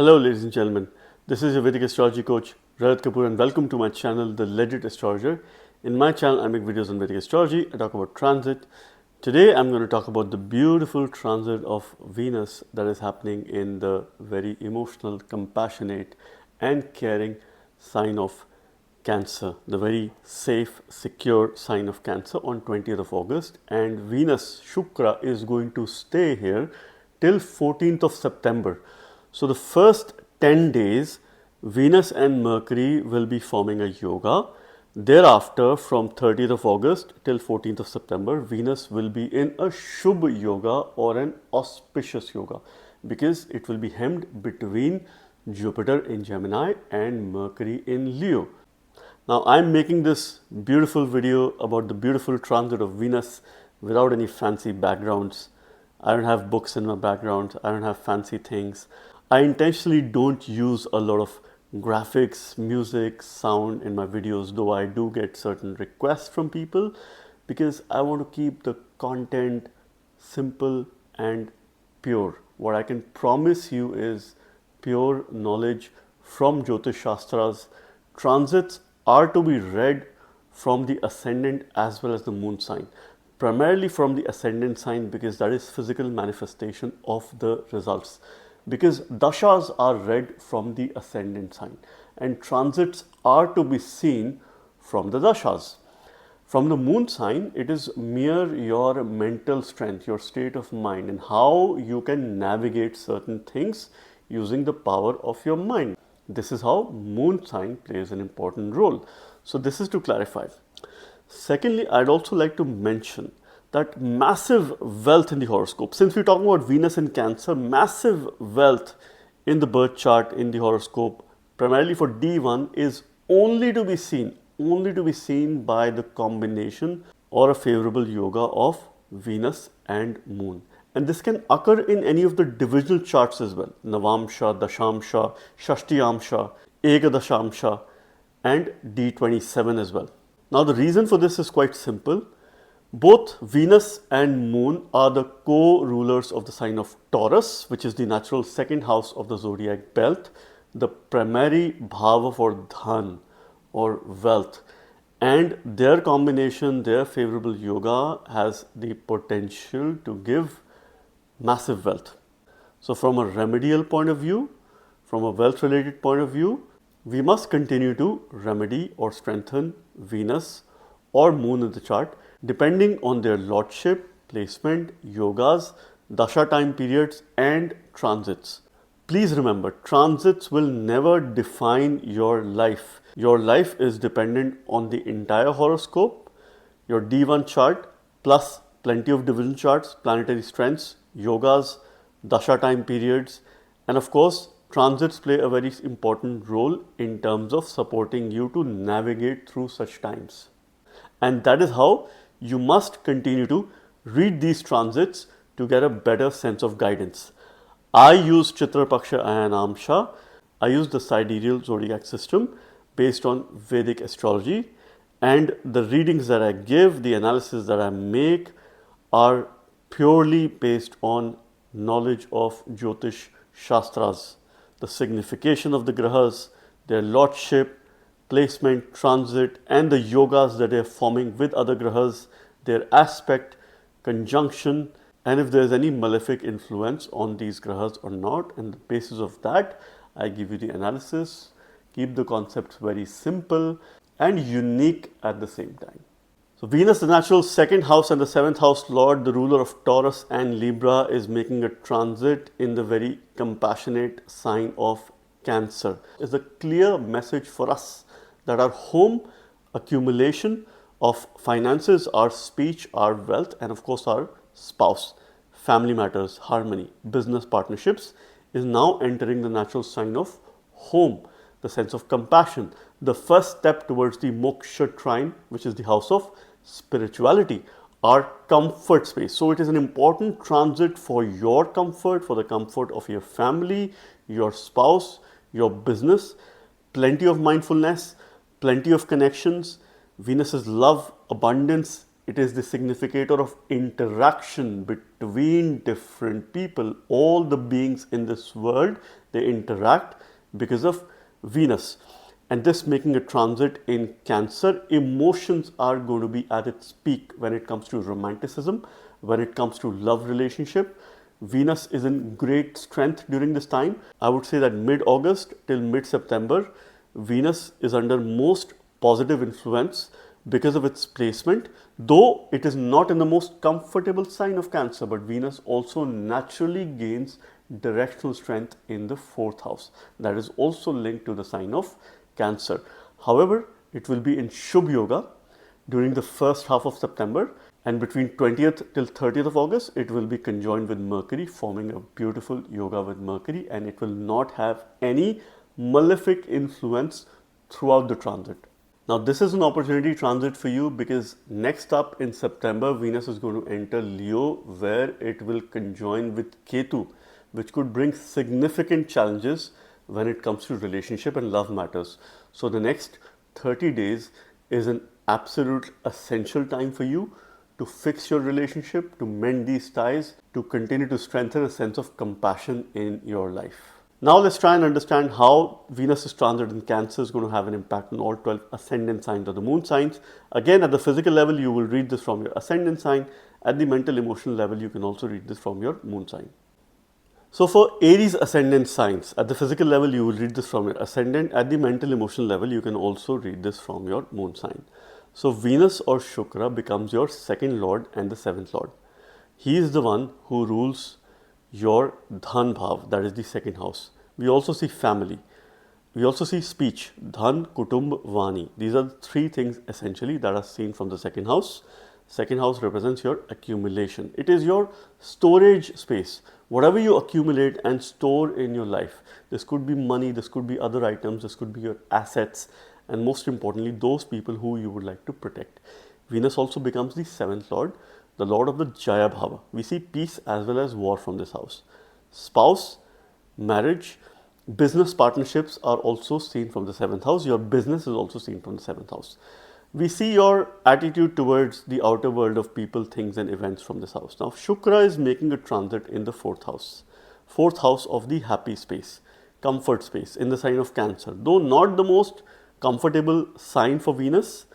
Hello ladies and gentlemen, this is your Vedic astrology coach Rajat Kapoor and welcome to my channel The Legit Astrologer. In my channel I make videos on Vedic astrology, I talk about transit. Today I'm going to talk about the beautiful transit of Venus that is happening in the very emotional, compassionate and caring sign of Cancer, the very safe, secure sign of Cancer on 20th of August, and Venus Shukra is going to stay here till 14th of September. So the first 10 days Venus and Mercury will be forming a yoga. Thereafter, from 30th of August till 14th of September, Venus will be in a Shubh Yoga or an auspicious yoga because it will be hemmed between Jupiter in Gemini and Mercury in Leo. Now I'm making this beautiful video about the beautiful transit of Venus without any fancy backgrounds. I don't have books in my background, I don't have fancy things. I intentionally don't use a lot of graphics, music, sound in my videos, though I do get certain requests from people because I want to keep the content simple and pure. What I can promise you is pure knowledge from Jyotish Shastras. Transits are to be read from the ascendant as well as the moon sign. Primarily from the ascendant sign because that is physical manifestation of the results. Because dashas are read from the ascendant sign and transits are to be seen from the dashas. From the moon sign, it is mere your mental strength, your state of mind and how you can navigate certain things using the power of your mind. This is how moon sign plays an important role. So this is to clarify. Secondly, I'd also like to mention that massive wealth in the horoscope. Since we're talking about Venus in Cancer, massive wealth in the birth chart in the horoscope, primarily for D1, is only to be seen by the combination or a favorable yoga of Venus and Moon. And this can occur in any of the divisional charts as well. Navamsha, Dashamsha, Shashtiyamsha, Ekadashamsha and D27 as well. Now the reason for this is quite simple. Both Venus and Moon are the co-rulers of the sign of Taurus, which is the natural second house of the zodiac belt, the primary bhava for dhan or wealth. And their combination, their favorable yoga has the potential to give massive wealth. So from a remedial point of view, from a wealth related point of view, we must continue to remedy or strengthen Venus or Moon in the chart depending on their lordship, placement, yogas, dasha time periods and transits. Please remember, transits will never define your life. Your life is dependent on the entire horoscope, your D1 chart plus plenty of division charts, planetary strengths, yogas, dasha time periods, and of course transits play a very important role in terms of supporting you to navigate through such times. And that is how you must continue to read these transits to get a better sense of guidance. I use Chitra Paksha Ayanamsha. I use the sidereal zodiac system based on Vedic astrology, and the readings that I give, the analysis that I make are purely based on knowledge of Jyotish Shastras, the signification of the grahas, their lordship, placement, transit and the yogas that they are forming with other grahas, their aspect, conjunction, and if there is any malefic influence on these grahas or not. And the basis of that, I give you the analysis, keep the concepts very simple and unique at the same time. So Venus, the natural second house and the seventh house lord, the ruler of Taurus and Libra, is making a transit in the very compassionate sign of Cancer. It's a clear message for us that our home accumulation of finances, our speech, our wealth, and of course our spouse, family matters, harmony, business partnerships is now entering the natural sign of home, the sense of compassion, the first step towards the moksha trine, which is the house of spirituality, our comfort space. So it is an important transit for your comfort, for the comfort of your family, your spouse, your business, plenty of mindfulness, plenty of connections. Venus is love, abundance. It is the significator of interaction between different people. All the beings in this world They interact because of Venus. And this making a transit in Cancer, emotions are going to be at its peak when it comes to romanticism, when it comes to love relationship. Venus is in great strength during this time. I would say that mid-August till mid-September, Venus is under most positive influence because of its placement, though it is not in the most comfortable sign of Cancer, but Venus also naturally gains directional strength in the 4th house. That is also linked to the sign of Cancer. However, it will be in Shubh Yoga during the first half of September, and between 20th till 30th of August, it will be conjoined with Mercury, forming a beautiful yoga with Mercury, and it will not have any malefic influence throughout the transit. Now, this is an opportunity transit for you because next up in September, Venus is going to enter Leo, where it will conjoin with Ketu, which could bring significant challenges when it comes to relationship and love matters. So the next 30 days is an absolute essential time for you to fix your relationship, to mend these ties, to continue to strengthen a sense of compassion in your life. Now let's try and understand how Venus's transit in Cancer is going to have an impact on all 12 ascendant signs or the moon signs. Again, at the physical level, you will read this from your ascendant sign. At the mental emotional level, you can also read this from your moon sign. So for Aries ascendant signs, at the physical level, you will read this from your ascendant. At the mental emotional level, you can also read this from your moon sign. So Venus or Shukra becomes your second lord and the 7th lord. He is the one who rules your Dhan Bhav, that is the second house. We also see family. We also see speech, Dhan, Kutumb, Vani. These are the three things essentially that are seen from the second house. Second house represents your accumulation. It is your storage space. Whatever you accumulate and store in your life, this could be money, this could be other items, this could be your assets, and most importantly, those people who you would like to protect. Venus also becomes the 7th lord, the lord of the Jaya Bhava. We see peace as well as war from this house. Spouse, marriage, business partnerships are also seen from the 7th house. Your business is also seen from the 7th house. We see your attitude towards the outer world of people, things and events from this house. Now, Shukra is making a transit in the 4th house. 4th house of the happy space, comfort space in the sign of Cancer. Though not the most comfortable sign for Venus,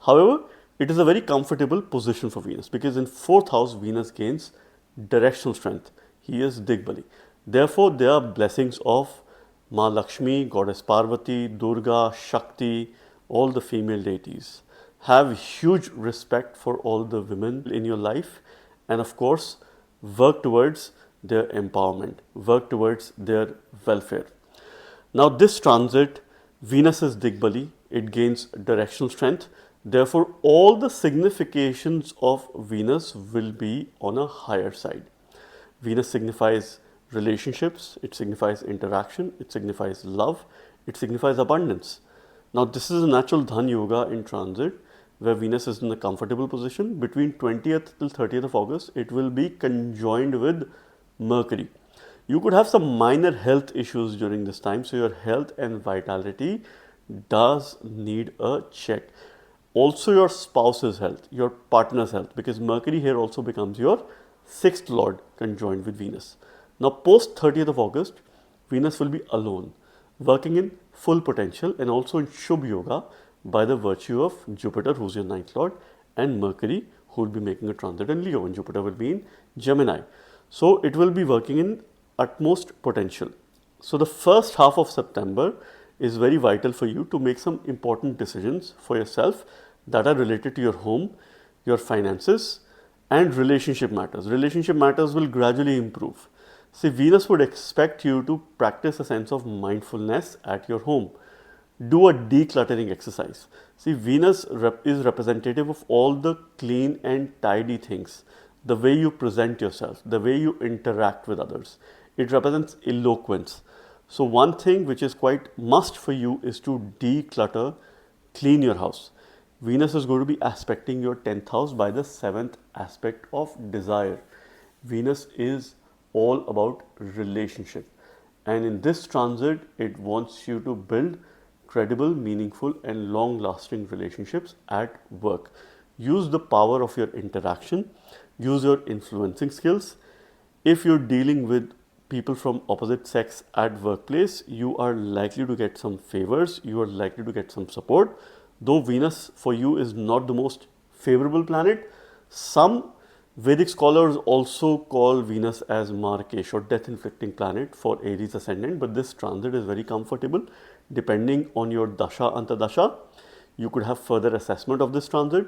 however, it is a very comfortable position for Venus because in 4th house, Venus gains directional strength. He is Digbali. Therefore, there are blessings of Ma Lakshmi, Goddess Parvati, Durga, Shakti, all the female deities. Have huge respect for all the women in your life, and of course, work towards their empowerment, work towards their welfare. Now, this transit, Venus is Digbali, it gains directional strength. Therefore, all the significations of Venus will be on a higher side. Venus signifies relationships, it signifies interaction, it signifies love, it signifies abundance. Now, this is a natural Dhan Yoga in transit where Venus is in a comfortable position. Between 20th till 30th of August, it will be conjoined with Mercury. You could have some minor health issues during this time, so your health and vitality does need a check. Also your spouse's health, your partner's health, because Mercury here also becomes your 6th lord conjoined with Venus. Now post 30th of August, Venus will be alone, working in full potential and also in Shubh Yoga by the virtue of Jupiter, who's your 9th lord, and Mercury, who will be making a transit in Leo, and Jupiter will be in Gemini. So it will be working in utmost potential. So the first half of September is very vital for you to make some important decisions for yourself that are related to your home, your finances, and relationship matters. Relationship matters will gradually improve. See, Venus would expect you to practice a sense of mindfulness at your home. Do a decluttering exercise. See, Venus is representative of all the clean and tidy things, the way you present yourself, the way you interact with others. It represents eloquence. So one thing which is quite must for you is to declutter, clean your house. Venus is going to be aspecting your 10th house by the 7th aspect of desire. Venus is all about relationship. And in this transit, it wants you to build credible, meaningful, and long-lasting relationships at work. Use the power of your interaction. Use your influencing skills. If you're dealing with people from opposite sex at workplace, you are likely to get some favors, you are likely to get some support. Though Venus for you is not the most favorable planet, some Vedic scholars also call Venus as Markesh or death inflicting planet for Aries ascendant, but this transit is very comfortable. Depending on your dasha antadasha, you could have further assessment of this transit.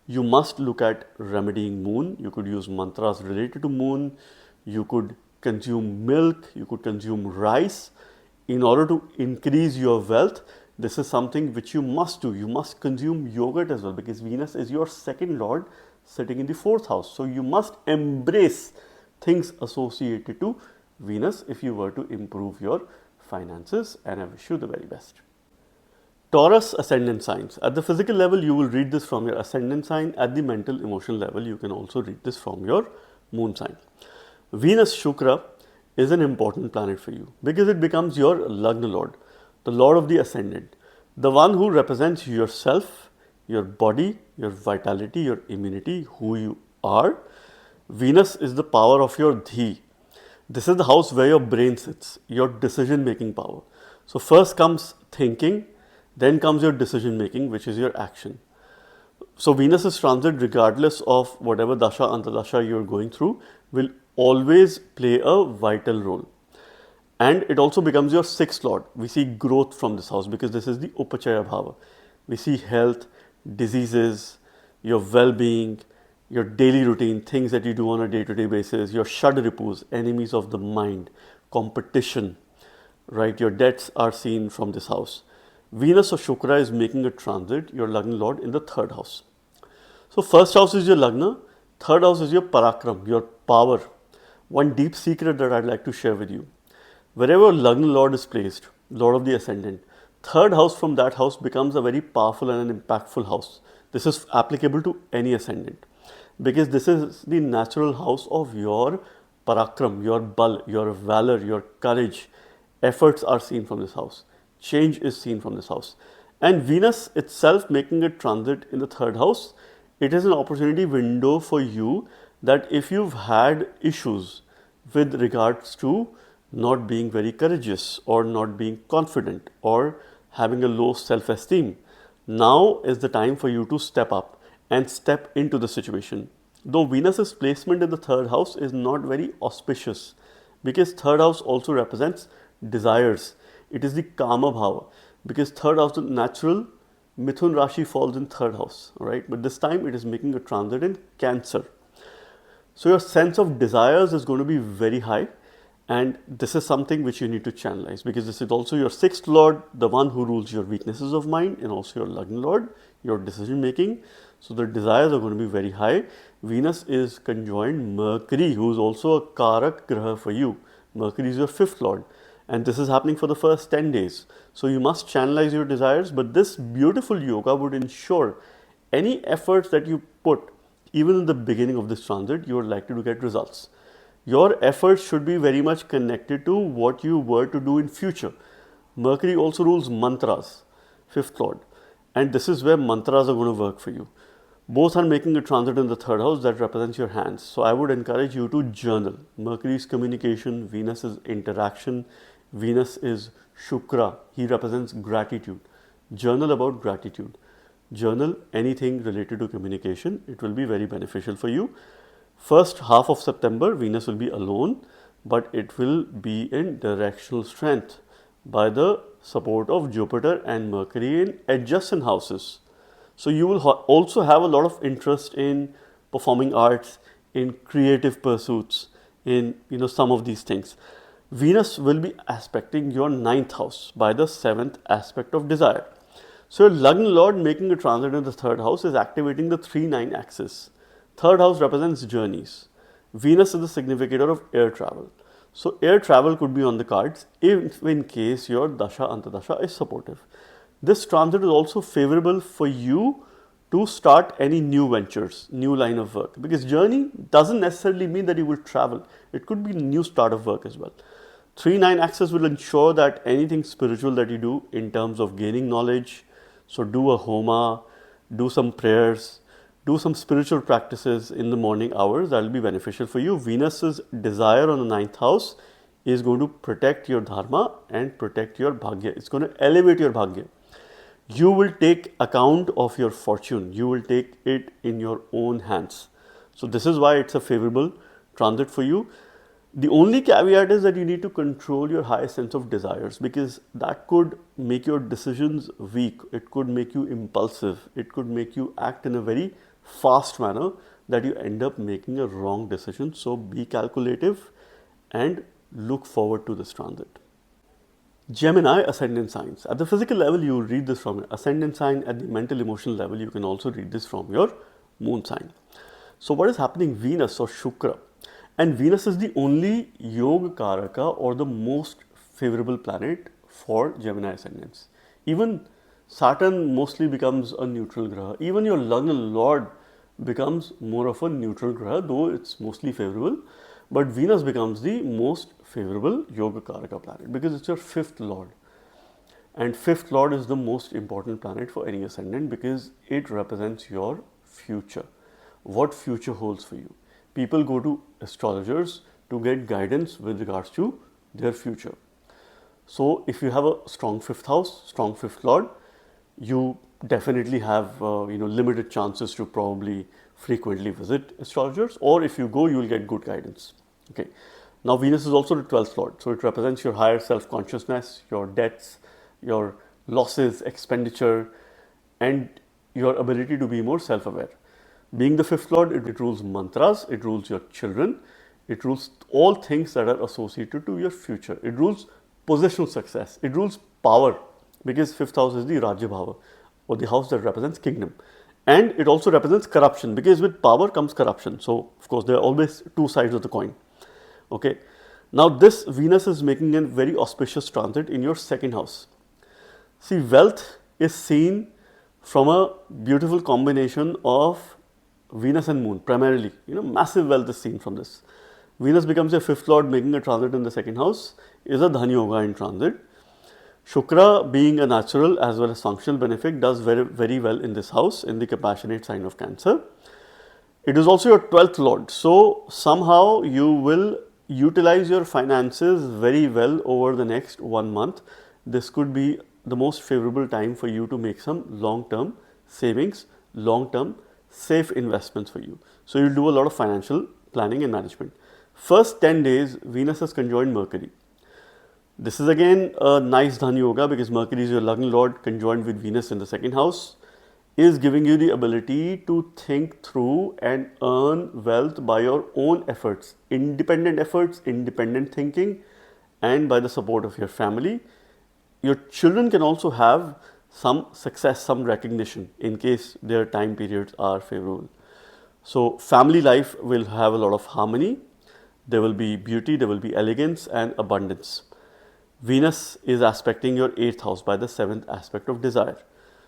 You must look at remedying moon. You could use mantras related to moon. You could consume milk. You could consume rice in order to increase your wealth. This is something which you must do. You must consume yogurt as well, because Venus is your second lord sitting in the 4th house. So you must embrace things associated to Venus if you were to improve your finances, and I wish you the very best. Taurus ascendant signs. At the physical level, you will read this from your ascendant sign. At the mental emotional level, you can also read this from your moon sign. Venus Shukra is an important planet for you because it becomes your Lagna Lord, the Lord of the ascendant, the one who represents yourself, your body, your vitality, your immunity, who you are. Venus is the power of your dhi. This is the house where your brain sits, your decision making power. So first comes thinking, then comes your decision making, which is your action. So Venus's transit, regardless of whatever dasha antadasha you're going through, will always play a vital role. And it also becomes your 6th lord. We see growth from this house because this is the Upachaya Bhava. We see health, diseases, your well-being, your daily routine, things that you do on a day-to-day basis, your Shadripus, enemies of the mind, competition, right? Your debts are seen from this house. Venus or Shukra is making a transit, your Lagna Lord, in the 3rd house. So 1st house is your Lagna, 3rd house is your Parakram, your power. One deep secret that I'd like to share with you. Wherever Lagna Lord is placed, Lord of the Ascendant, 3rd house from that house becomes a very powerful and an impactful house. This is applicable to any ascendant because this is the natural house of your Parakram, your Bal, your valor, your courage. Efforts are seen from this house. Change is seen from this house. And Venus itself making a transit in the 3rd house, it is an opportunity window for you that if you've had issues with regards to not being very courageous or not being confident or having a low self-esteem, now is the time for you to step up and step into the situation. Though Venus's placement in the 3rd house is not very auspicious because 3rd house also represents desires. It is the Kama Bhava because 3rd house, the natural Mithun Rashi falls in 3rd house, right? But this time it is making a transit in Cancer. So your sense of desires is going to be very high, and this is something which you need to channelize because this is also your 6th lord, the one who rules your weaknesses of mind, and also your Lagna Lord, your decision making. So the desires are going to be very high. Venus is conjoined Mercury, who is also a Karak Graha for you. Mercury is your 5th lord. And this is happening for the first 10 days. So you must channelize your desires, but this beautiful yoga would ensure any efforts that you put, even in the beginning of this transit, you are likely to get results. Your efforts should be very much connected to what you were to do in future. Mercury also rules mantras, 5th lord. And this is where mantras are going to work for you. Both are making a transit in the 3rd house that represents your hands. So I would encourage you to journal. Mercury is communication, Venus is interaction, Venus is Shukra. He represents gratitude. Journal about gratitude. Journal anything related to communication. It will be very beneficial for you. First half of September, Venus will be alone, but it will be in directional strength by the support of Jupiter and Mercury in adjacent houses. So you will also have a lot of interest in performing arts, in creative pursuits, in some of these things. Venus will be aspecting your 9th house by the 7th aspect of desire. So your Lagna Lord making a transit in the 3rd house is activating the 3-9 axis. 3rd house represents journeys. Venus is the significator of air travel. So air travel could be on the cards if in case your dasha antadasha is supportive. This transit is also favorable for you to start any new ventures, new line of work, because journey doesn't necessarily mean that you will travel. It could be new start of work as well. 3-9 axis will ensure that anything spiritual that you do in terms of gaining knowledge, so do a homa, do some prayers, do some spiritual practices in the morning hours, that will be beneficial for you. Venus's desire on the 9th house is going to protect your dharma and protect your bhagya. It's going to elevate your bhagya. You will take account of your fortune. You will take it in your own hands. So this is why it's a favorable transit for you. The only caveat is that you need to control your highest sense of desires, because that could make your decisions weak. It could make you impulsive. It could make you act in a very fast manner that you end up making a wrong decision. So be calculative and look forward to this transit. Gemini ascendant signs. At the physical level, you will read this from your ascendant sign. At the mental emotional level, you can also read this from your moon sign. So what is happening? Venus or Shukra. And Venus is the only Yoga Karaka or the most favorable planet for Gemini ascendants. Even Saturn mostly becomes a neutral graha. Even your Lagna Lord becomes more of a neutral graha, though it's mostly favorable. But Venus becomes the most favorable Yoga Karaka planet because it's your fifth Lord. And fifth Lord is the most important planet for any ascendant because it represents your future. What future holds for you? People go to astrologers to get guidance with regards to their future. So if you have a strong fifth house, strong fifth Lord, you definitely have limited chances to probably frequently visit astrologers, or if you go, you will get good guidance. Okay. Now Venus is also the 12th Lord, so it represents your higher self-consciousness, your debts, your losses, expenditure, and your ability to be more self-aware. Being the fifth Lord, it rules mantras, it rules your children, it rules all things that are associated to your future. It rules positional success, it rules power, because fifth house is the Rajya Bhava, or the house that represents kingdom. And it also represents corruption, because with power comes corruption. So, of course, there are always two sides of the coin. Okay. Now, this Venus is making a very auspicious transit in your second house. See, wealth is seen from a beautiful combination of Venus and Moon, primarily. Massive wealth is seen from this. Venus becomes a fifth Lord, making a transit in the second house, is a Dhani Yoga in transit. Shukra, being a natural as well as functional benefic, does very, very well in this house, in the compassionate sign of Cancer. It is also your 12th Lord. So, somehow you will utilize your finances very well over the next 1 month. This could be the most favorable time for you to make some long-term savings, long-term safe investments for you. So, you'll do a lot of financial planning and management. First 10 days, Venus has conjoined Mercury. This is again a nice Dhani Yoga because Mercury is your Lagna Lord conjoined with Venus in the second house, is giving you the ability to think through and earn wealth by your own efforts, independent thinking, and by the support of your family. Your children can also have some success, some recognition in case their time periods are favorable. So, family life will have a lot of harmony. There will be beauty, there will be elegance and abundance. Venus is aspecting your 8th house by the 7th aspect of desire.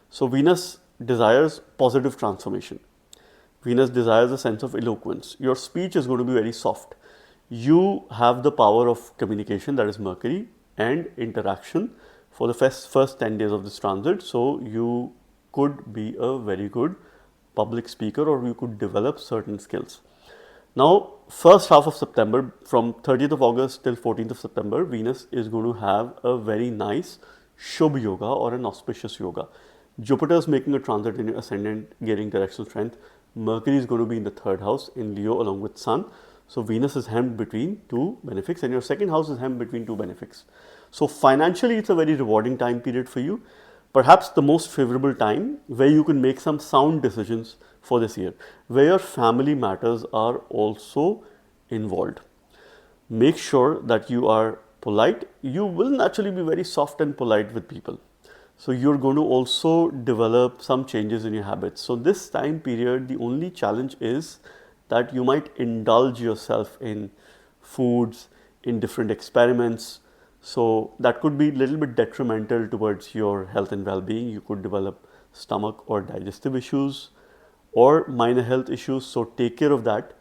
So, Venus desires positive transformation. Venus desires a sense of eloquence. Your speech is going to be very soft. You have the power of communication, that is Mercury, and interaction for the first 10 days of this transit. So, you could be a very good public speaker or you could develop certain skills. Now, first half of September, from 30th of August till 14th of September, Venus is going to have a very nice Shubh Yoga or an auspicious yoga. Jupiter is making a transit in your ascendant, gaining directional strength. Mercury is going to be in the 3rd house in Leo along with Sun. So, Venus is hemmed between two benefics and your second house is hemmed between two benefics. So, financially, it's a very rewarding time period for you. Perhaps the most favorable time where you can make some sound decisions for this year, where your family matters are also involved. Make sure that you are polite. You will naturally be very soft and polite with people. So, you're going to also develop some changes in your habits. So, this time period, the only challenge is that you might indulge yourself in foods, in different experiments. So, that could be a little bit detrimental towards your health and well-being. You could develop stomach or digestive issues or minor health issues. So, take care of that.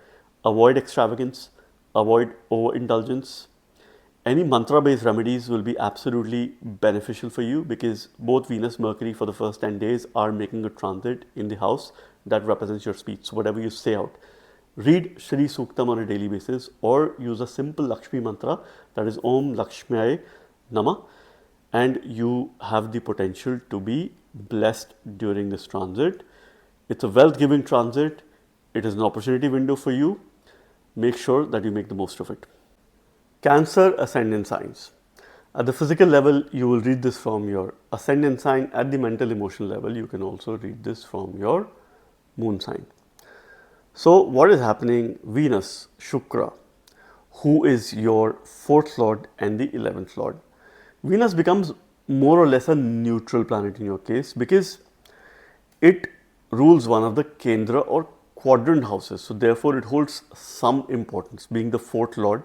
Avoid extravagance, avoid overindulgence. Any mantra-based remedies will be absolutely beneficial for you because both Venus, Mercury for the first 10 days are making a transit in the house that represents your speech. So, whatever you say out, read Shri Suktam on a daily basis or use a simple Lakshmi mantra, that is Om Lakshmyaye Nama, and you have the potential to be blessed during this transit. It's a wealth giving transit. It is an opportunity window for you. Make sure that you make the most of it. Cancer ascendant signs. At the physical level, you will read this from your ascendant sign. At the mental emotional level, you can also read this from your moon sign. So what is happening? Venus, Shukra, who is your 4th lord and the 11th lord. Venus becomes more or less a neutral planet in your case because it rules one of the Kendra or quadrant houses. So therefore it holds some importance. Being the 4th lord,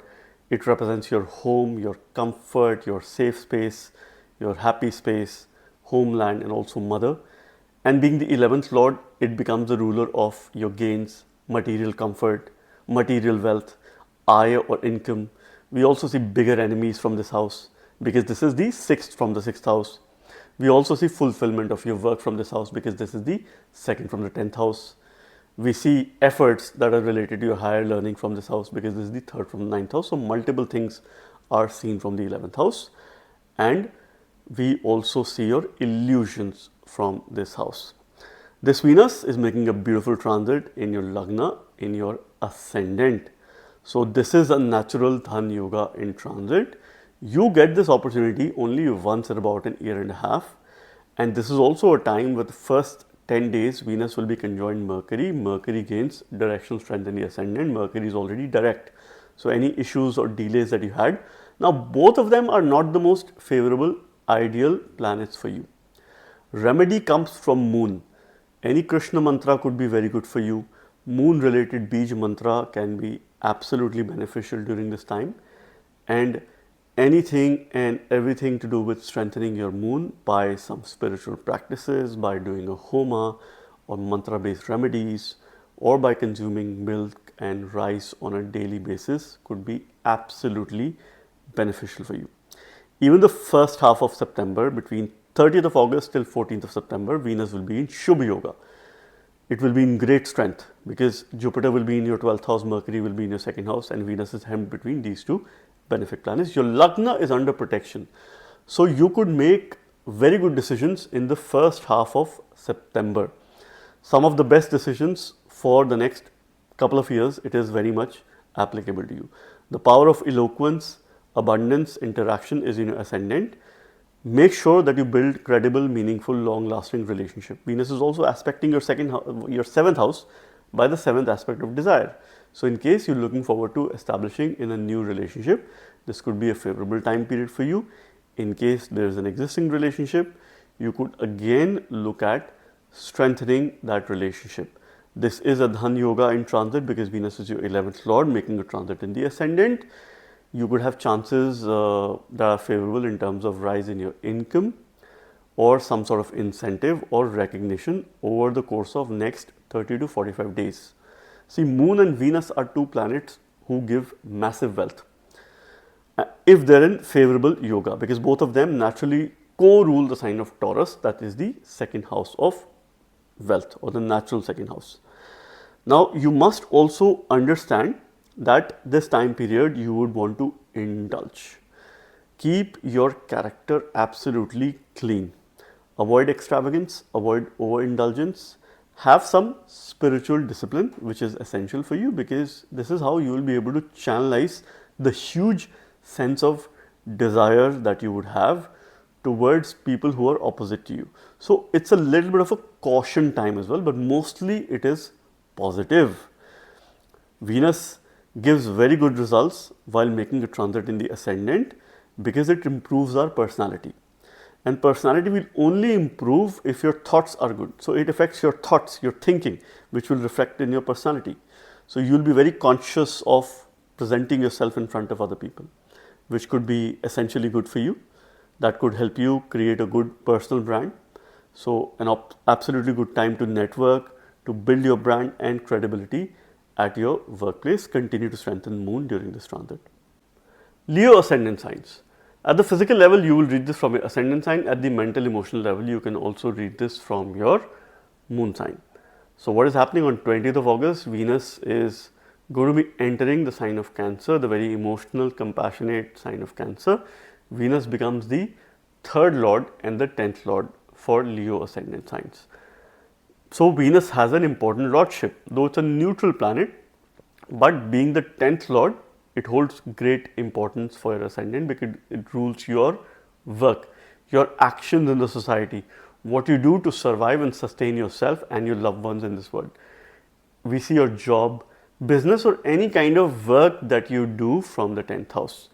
it represents your home, your comfort, your safe space, your happy space, homeland, and also mother. And being the 11th lord, it becomes the ruler of your gains, material comfort, material wealth, aya or income. We also see bigger enemies from this house because this is the 6th from the 6th house. We also see fulfillment of your work from this house because this is the 2nd from the 10th house. We see efforts that are related to your higher learning from this house because this is the 3rd from the 9th house. So multiple things are seen from the 11th house. And we also see your illusions from this house. This Venus is making a beautiful transit in your Lagna, in your ascendant. So this is a natural Dhan Yoga in transit. You get this opportunity only once in about an year and a half. And this is also a time where the first 10 days Venus will be conjoined Mercury. Mercury gains directional strength in the ascendant. Mercury is already direct. So any issues or delays that you had, now both of them are not the most favorable ideal planets for you. Remedy comes from moon. Any Krishna mantra could be very good for you. Moon related Bij mantra can be absolutely beneficial during this time. And anything and everything to do with strengthening your moon by some spiritual practices, by doing a homa or mantra based remedies, or by consuming milk and rice on a daily basis could be absolutely beneficial for you. Even the first half of September, between 30th of August till 14th of September, Venus will be in Shubh Yoga. It will be in great strength because Jupiter will be in your 12th house, Mercury will be in your 2nd house, and Venus is hemmed between these two benefic planets. Your Lagna is under protection. So you could make very good decisions in the first half of September. Some of the best decisions for the next couple of years, it is very much applicable to you. The power of eloquence, abundance, interaction is in your ascendant. Make sure that you build credible, meaningful, long-lasting relationship. Venus is also aspecting your 7th house by the 7th aspect of desire. So in case you're looking forward to establishing in a new relationship, this could be a favorable time period for you. In case there's an existing relationship, you could again look at strengthening that relationship. This is a Dhan Yoga in transit because Venus is your 11th lord making a transit in the ascendant. You could have chances that are favorable in terms of rise in your income or some sort of incentive or recognition over the course of next 30 to 45 days. See, Moon and Venus are two planets who give massive wealth if they're in favorable yoga, because both of them naturally co-rule the sign of Taurus, that is the 2nd house of wealth or the natural 2nd house. Now, you must also understand that this time period you would want to indulge. Keep your character absolutely clean. Avoid extravagance, avoid overindulgence. Have some spiritual discipline, which is essential for you because this is how you will be able to channelize the huge sense of desire that you would have towards people who are opposite to you. So it's a little bit of a caution time as well, but mostly it is positive. Venus gives very good results while making a transit in the ascendant because it improves our personality. And personality will only improve if your thoughts are good. So it affects your thoughts, your thinking, which will reflect in your personality. So you'll be very conscious of presenting yourself in front of other people, which could be essentially good for you. That could help you create a good personal brand. So an absolutely good time to network, to build your brand and credibility at your workplace. Continue to strengthen Moon during this transit. Leo ascendant signs. At the physical level, you will read this from your ascendant sign. At the mental emotional level, you can also read this from your moon sign. So what is happening on 20th of August? Venus is going to be entering the sign of Cancer, the very emotional, compassionate sign of Cancer. Venus becomes the 3rd lord and the 10th lord for Leo ascendant signs. So Venus has an important lordship, though it's a neutral planet, but being the 10th lord, it holds great importance for your ascendant because it rules your work, your actions in the society, what you do to survive and sustain yourself and your loved ones in this world. We see your job, business, or any kind of work that you do from the 10th house.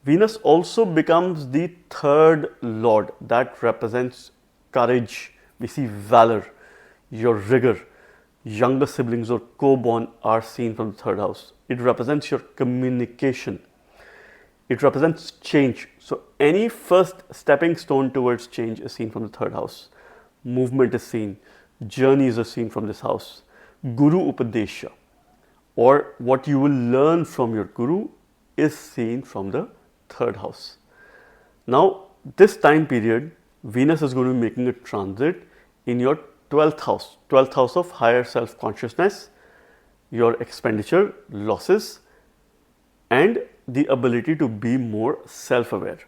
Venus also becomes the 3rd lord that represents courage. We see valor, your rigor. Younger siblings or co-born are seen from the 3rd house. It represents your communication. It represents change. So any first stepping stone towards change is seen from the 3rd house. Movement is seen. Journeys are seen from this house. Guru Upadesha, or what you will learn from your guru, is seen from the 3rd house. Now, this time period, Venus is going to be making a transit in your 12th house of higher self-consciousness, your expenditure, losses, and the ability to be more self-aware.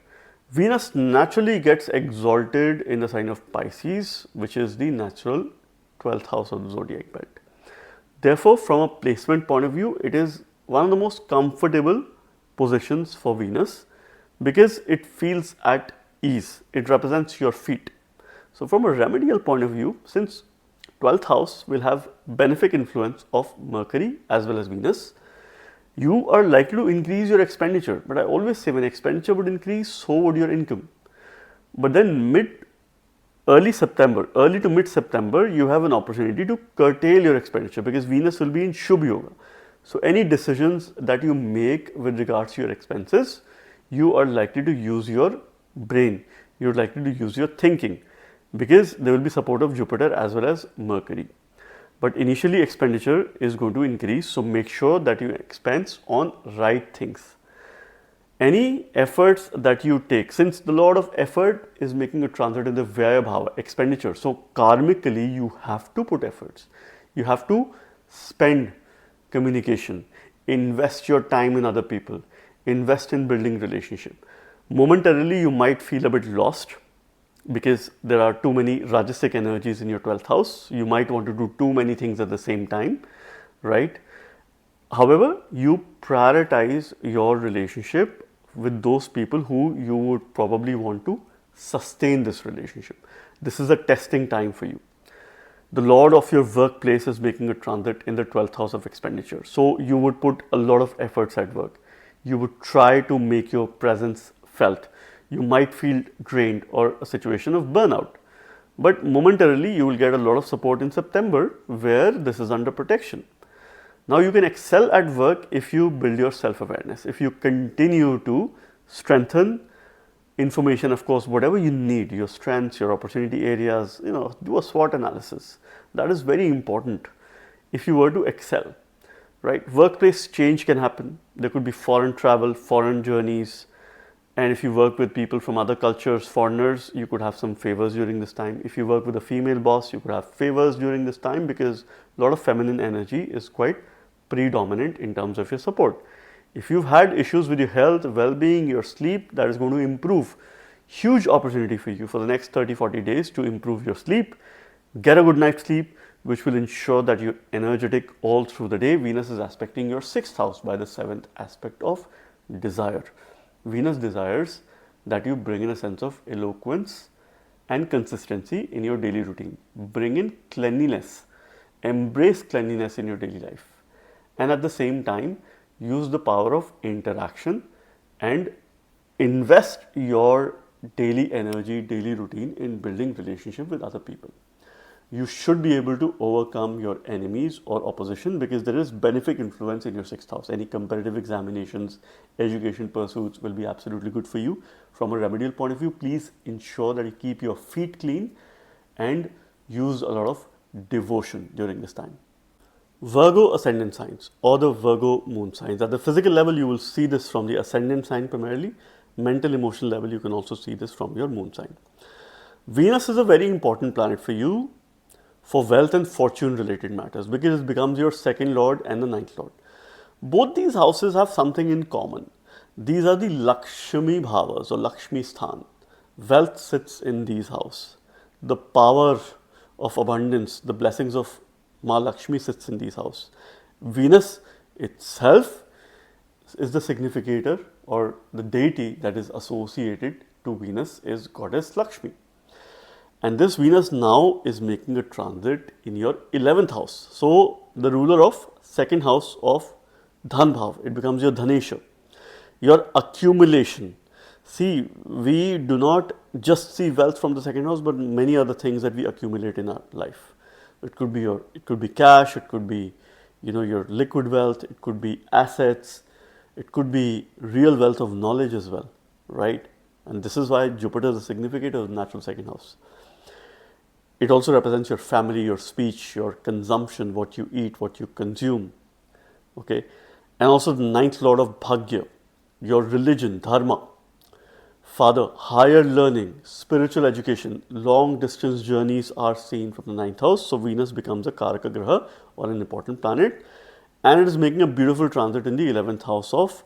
Venus naturally gets exalted in the sign of Pisces, which is the natural 12th house of the zodiac belt. Therefore, from a placement point of view, it is one of the most comfortable positions for Venus because it feels at ease. It represents your feet. So from a remedial point of view, since 12th house will have benefic influence of Mercury as well as Venus, you are likely to increase your expenditure. But I always say when expenditure would increase, so would your income. But then early to mid September, you have an opportunity to curtail your expenditure because Venus will be in Shubh Yoga. So any decisions that you make with regards to your expenses, you are likely to use your brain. You're likely to use your thinking because there will be support of Jupiter as well as Mercury. But initially expenditure is going to increase, so make sure that you expense on right things. Any efforts that you take, since the lord of effort is making a transit in the Vyaya Bhava, expenditure, so karmically you have to put efforts. You have to spend communication, invest your time in other people, invest in building relationship. Momentarily you might feel a bit lost because there are too many Rajasic energies in your 12th house. You might want to do too many things at the same time, right? However, you prioritize your relationship with those people who you would probably want to sustain this relationship. This is a testing time for you. The lord of your workplace is making a transit in the 12th house of expenditure. So you would put a lot of efforts at work. You would try to make your presence felt. You might feel drained or a situation of burnout. But momentarily you will get a lot of support in September where this is under protection. Now you can excel at work if you build your self-awareness, if you continue to strengthen information, of course, whatever you need, your strengths, your opportunity areas, do a SWOT analysis. That is very important if you were to excel, right? Workplace change can happen. There could be foreign travel, foreign journeys. And if you work with people from other cultures, foreigners, you could have some favors during this time. If you work with a female boss, you could have favors during this time because a lot of feminine energy is quite predominant in terms of your support. If you've had issues with your health, well-being, your sleep, that is going to improve. Huge opportunity for you for the next 30-40 days to improve your sleep. Get a good night's sleep, which will ensure that you're energetic all through the day. Venus is aspecting your 6th house by the 7th aspect of desire. Venus desires that you bring in a sense of eloquence and consistency in your daily routine. Bring in cleanliness. Embrace cleanliness in your daily life. And at the same time, use the power of interaction and invest your daily energy, daily routine in building relationship with other people. You should be able to overcome your enemies or opposition because there is benefic influence in your 6th house. Any competitive examinations, education pursuits will be absolutely good for you. From a remedial point of view, please ensure that you keep your feet clean and use a lot of devotion during this time. Virgo ascendant signs or the Virgo moon signs. At the physical level, you will see this from the ascendant sign primarily. Mental, emotional level, you can also see this from your moon sign. Venus is a very important planet for you for wealth and fortune related matters because it becomes your 2nd lord and the 9th lord. Both these houses have something in common. These are the Lakshmi Bhavas or Lakshmi Sthan. Wealth sits in these houses. The power of abundance, the blessings of Ma Lakshmi sits in these houses. Venus itself is the significator, or the deity that is associated to Venus is goddess Lakshmi. And this Venus now is making a transit in your 11th house. So the ruler of second house of Dhan Bhav, it becomes your Dhanesha, your accumulation. See, we do not just see wealth from the second house, but many other things that we accumulate in our life. It could be cash, it could be, your liquid wealth, it could be assets, it could be real wealth of knowledge as well, right? And this is why Jupiter is a significator of the natural second house. It also represents your family, your speech, your consumption, what you eat, what you consume. Okay, and also the ninth lord of Bhagya, your religion, dharma, father, higher learning, spiritual education, long distance journeys are seen from the ninth house. So Venus becomes a Karaka Graha or an important planet, and it is making a beautiful transit in the 11th house of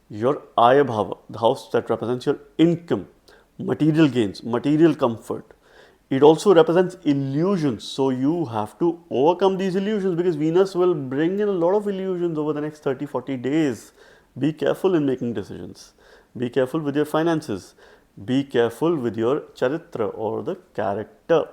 your Aya Bhava, the house that represents your income, material gains, material comfort. It also represents illusions, so you have to overcome these illusions because Venus will bring in a lot of illusions over the next 30-40 days. Be careful in making decisions. Be careful with your finances. Be careful with your charitra or the character.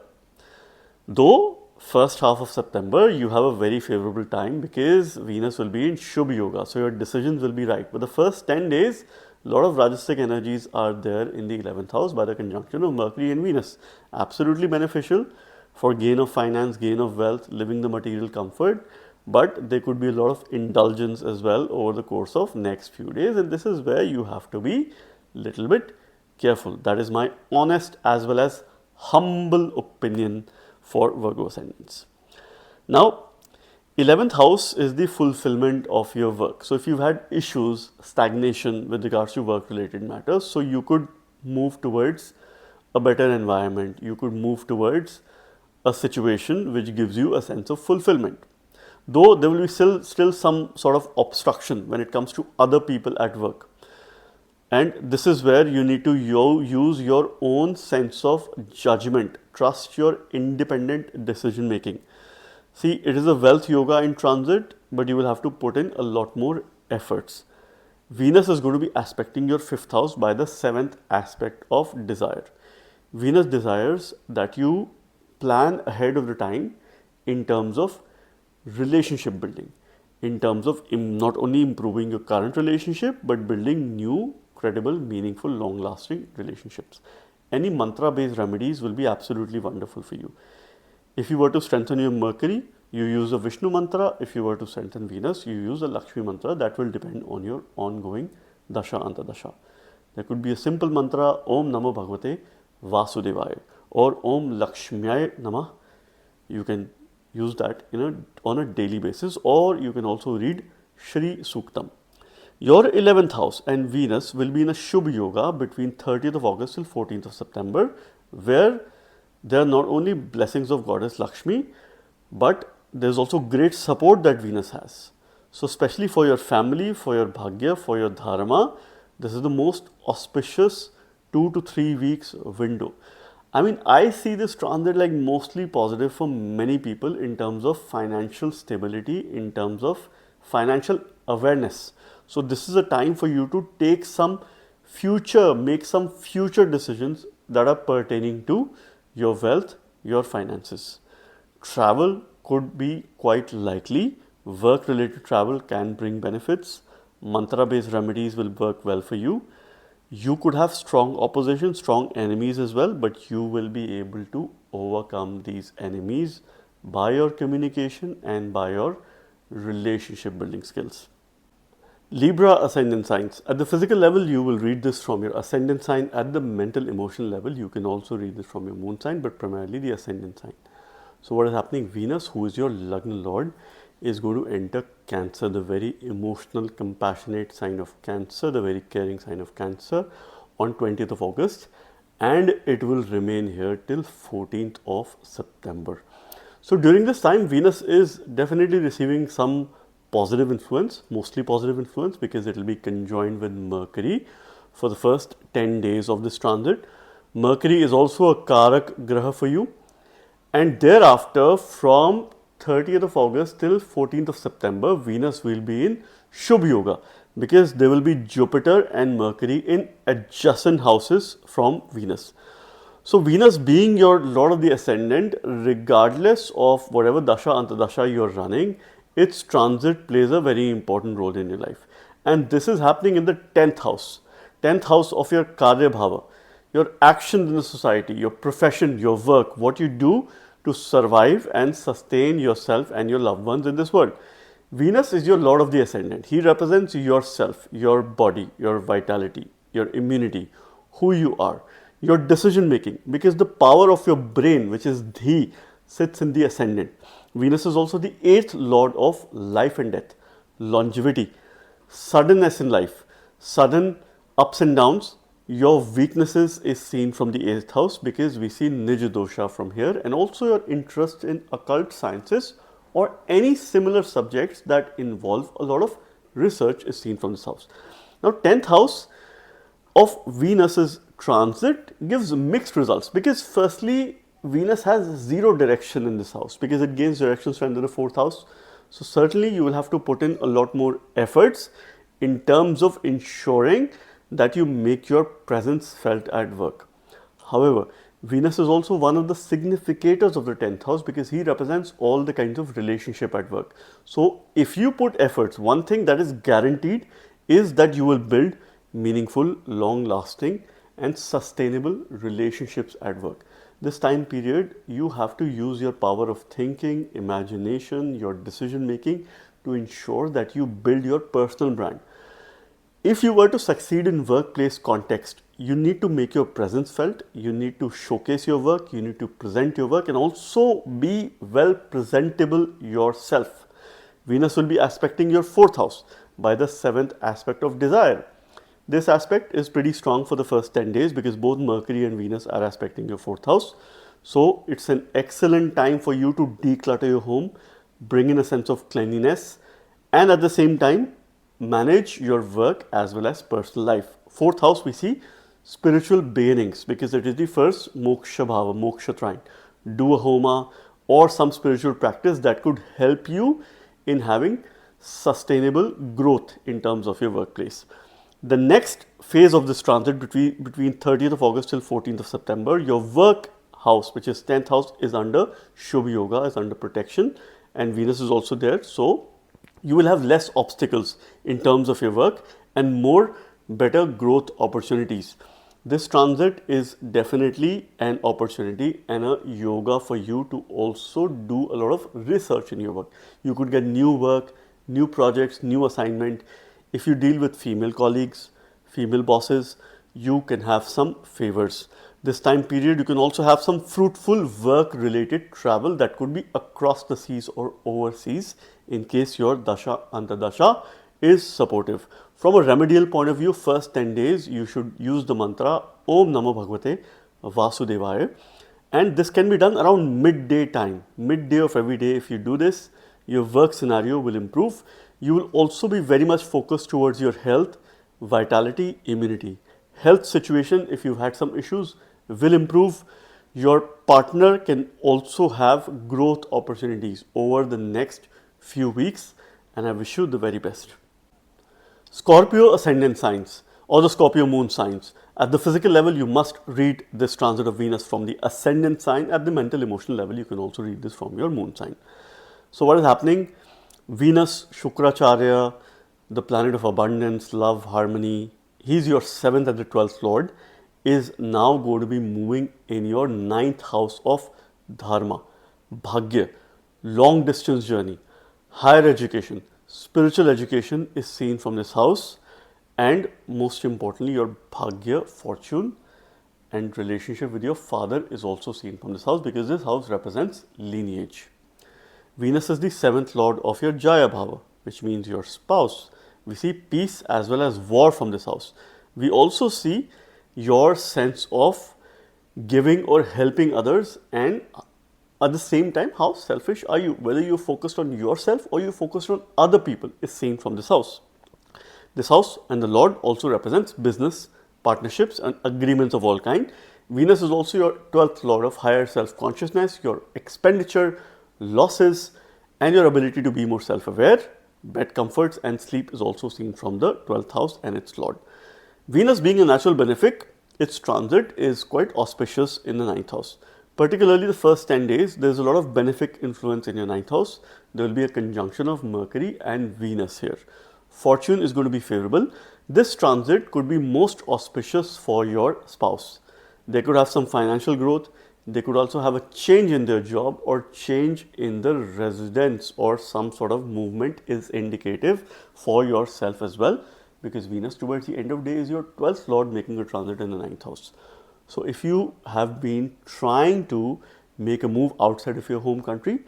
Though first half of September you have a very favorable time because Venus will be in Shubh Yoga, so your decisions will be right. But the first 10 days, a lot of Rajasic energies are there in the 11th house by the conjunction of Mercury and Venus. Absolutely beneficial for gain of finance, gain of wealth, living the material comfort. But there could be a lot of indulgence as well over the course of next few days. And this is where you have to be a little bit careful. That is my honest as well as humble opinion for Virgo ascendants. Now, 11th house is the fulfillment of your work. So if you've had issues, stagnation with regards to work related matters, so you could move towards a better environment. You could move towards a situation which gives you a sense of fulfillment. Though there will be still some sort of obstruction when it comes to other people at work. And this is where you need to use your own sense of judgment. Trust your independent decision making. See, it is a wealth yoga in transit, but you will have to put in a lot more efforts. Venus is going to be aspecting your 5th house by the 7th aspect of desire. Venus desires that you plan ahead of the time in terms of relationship building, in terms of not only improving your current relationship, but building new, credible, meaningful, long-lasting relationships. Any mantra-based remedies will be absolutely wonderful for you. If you were to strengthen your Mercury, you use a Vishnu mantra. If you were to strengthen Venus, you use a Lakshmi mantra. That will depend on your ongoing Dasha Antardasha. There could be a simple mantra, Om Namo Bhagavate Vasudevaya or Om Lakshmyaya Namah. You can use that on a daily basis, or you can also read Shri Suktam. Your 11th house and Venus will be in a Shubh Yoga between 30th of August till 14th of September, where there are not only blessings of goddess Lakshmi, but there's also great support that Venus has. So especially for your family, for your Bhagya, for your Dharma, this is the most auspicious 2 to 3 weeks window. I mean, I see this transit like mostly positive for many people in terms of financial stability, in terms of financial awareness. So this is a time for you to make some future decisions that are pertaining to your wealth, your finances. Travel could be quite likely. Work related travel can bring benefits. Mantra based remedies will work well for you. You could have strong opposition, strong enemies as well, but you will be able to overcome these enemies by your communication and by your relationship building skills. Libra ascendant signs. At the physical level, you will read this from your ascendant sign. At the mental emotional level, you can also read this from your moon sign, but primarily the ascendant sign. So what is happening? Venus, who is your Lagna Lord, is going to enter Cancer, the very emotional, compassionate sign of Cancer, the very caring sign of Cancer, on 20th of August, and it will remain here till 14th of September. So during this time, Venus is definitely receiving some positive influence, mostly positive influence, because it will be conjoined with Mercury for the first 10 days of this transit. Mercury is also a Karak Graha for you, and thereafter from 30th of August till 14th of September, Venus will be in Shubh Yoga, because there will be Jupiter and Mercury in adjacent houses from Venus. So Venus being your Lord of the Ascendant, regardless of whatever Dasha Antardasha you're running, its transit plays a very important role in your life. And this is happening in the 10th house. 10th house of your Karya Bhava, your actions in the society, your profession, your work, what you do to survive and sustain yourself and your loved ones in this world. Venus is your Lord of the Ascendant. He represents yourself, your body, your vitality, your immunity, who you are, your decision making, because the power of your brain, which is Dhi, sits in the Ascendant. Venus is also the 8th Lord of life and death, longevity, suddenness in life, sudden ups and downs. Your weaknesses is seen from the 8th house, because we see Nij Dosha from here, and also your interest in occult sciences or any similar subjects that involve a lot of research is seen from this house. Now 10th house of Venus's transit gives mixed results, because firstly Venus has 0 direction in this house, because it gains direction strength in the 4th house. So certainly you will have to put in a lot more efforts in terms of ensuring that you make your presence felt at work. However, Venus is also one of the significators of the 10th house, because he represents all the kinds of relationship at work. So if you put efforts, one thing that is guaranteed is that you will build meaningful, long lasting and sustainable relationships at work. This time period, you have to use your power of thinking, imagination, your decision making to ensure that you build your personal brand. If you were to succeed in workplace context, you need to make your presence felt, you need to showcase your work, you need to present your work, and also be well presentable yourself. Venus will be aspecting your 4th house by the 7th aspect of desire. This aspect is pretty strong for the first 10 days, because both Mercury and Venus are aspecting your 4th house. So it's an excellent time for you to declutter your home, bring in a sense of cleanliness, and at the same time manage your work as well as personal life. 4th house, we see spiritual beginnings, because it is the first moksha bhava, moksha trine. Do a homa or some spiritual practice that could help you in having sustainable growth in terms of your workplace. The next phase of this transit between 30th of August till 14th of September, your work house, which is 10th house, is under Shubh Yoga, is under protection, and Venus is also there. So you will have less obstacles in terms of your work and more better growth opportunities. This transit is definitely an opportunity and a yoga for you to also do a lot of research in your work. You could get new work, new projects, new assignment. If you deal with female colleagues, female bosses, you can have some favors. This time period, you can also have some fruitful work related travel that could be across the seas or overseas, in case your Dasha Antardasha is supportive. From a remedial point of view, first 10 days, you should use the mantra Om Namo Bhagavate Vasudevaya. And this can be done around midday time, midday of every day. If you do this, your work scenario will improve. You will also be very much focused towards your health, vitality, immunity. Health situation, if you've had some issues, will improve. Your partner can also have growth opportunities over the next few weeks, and I wish you the very best. Scorpio ascendant signs or the Scorpio moon signs. At the physical level, you must read this transit of Venus from the ascendant sign. At the mental emotional level, you can also read this from your moon sign. So what is happening? Venus, Shukracharya, the planet of abundance, love, harmony, he's your 7th and the 12th lord, is now going to be moving in your 9th house of Dharma, Bhagya, long distance journey, higher education, spiritual education is seen from this house, and most importantly, your Bhagya, fortune, and relationship with your father is also seen from this house, because this house represents lineage. Venus is the 7th lord of your Jaya Bhava, which means your spouse. We see peace as well as war from this house. We also see your sense of giving or helping others and At the same time, how selfish are you? Whether you're focused on yourself or you're focused on other people is seen from this house. This house and the Lord also represents business, partnerships and agreements of all kind. Venus is also your 12th Lord of higher self-consciousness, your expenditure, losses and your ability to be more self-aware. Bed comforts and sleep is also seen from the 12th house and its Lord. Venus being a natural benefic, its transit is quite auspicious in the 9th house. Particularly the first 10 days, there is a lot of benefic influence in your 9th house. There will be a conjunction of Mercury and Venus here. Fortune is going to be favorable. This transit could be most auspicious for your spouse. They could have some financial growth. They could also have a change in their job or change in the residence, or some sort of movement is indicative for yourself as well, because Venus towards the end of the day is your 12th Lord making a transit in the 9th house. So if you have been trying to make a move outside of your home country,